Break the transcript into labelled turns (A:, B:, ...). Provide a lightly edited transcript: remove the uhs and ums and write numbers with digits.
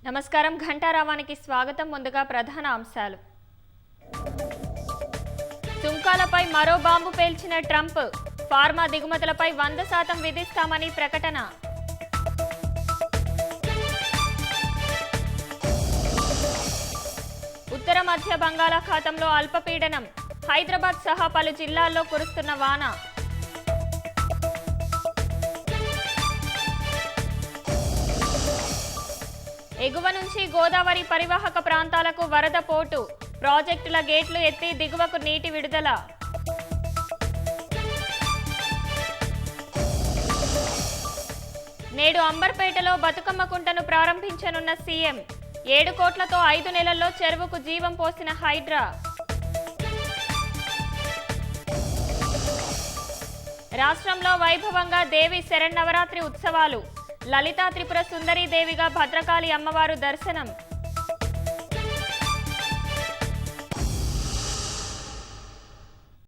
A: నమస్కారం ఘంటారావానికి స్వాగతం. ముందుగా ప్రధాన అంశాలు. సుంకాలపై మరో బాంబు పేల్చిన ట్రంప్. ఫార్మా దిగుమతులపై 100% విధిస్తామని ప్రకటన. ఉత్తర మధ్య బంగాళాఖాతంలో అల్పపీడనం. హైదరాబాద్ సహా పలు జిల్లాల్లో కురుస్తున్న వాన. ఎగువ నుంచి గోదావరి పరివాహక ప్రాంతాలకు వరద పోటు. ప్రాజెక్టుల గేట్లు ఎత్తి దిగువకు నీటి విడుదల. నేడు అంబర్పేటలో బతుకమ్మ కుంటను ప్రారంభించనున్న సీఎం. 7 కోట్లతో 5 నెలల్లో చెరువుకు జీవం పోసిన హైడ్రా. రాష్ట్రంలో వైభవంగా దేవి శరన్నవరాత్రి ఉత్సవాలు. లలితా త్రిపుర సుందరీదేవిగా భద్రకాళి అమ్మవారు దర్శనం.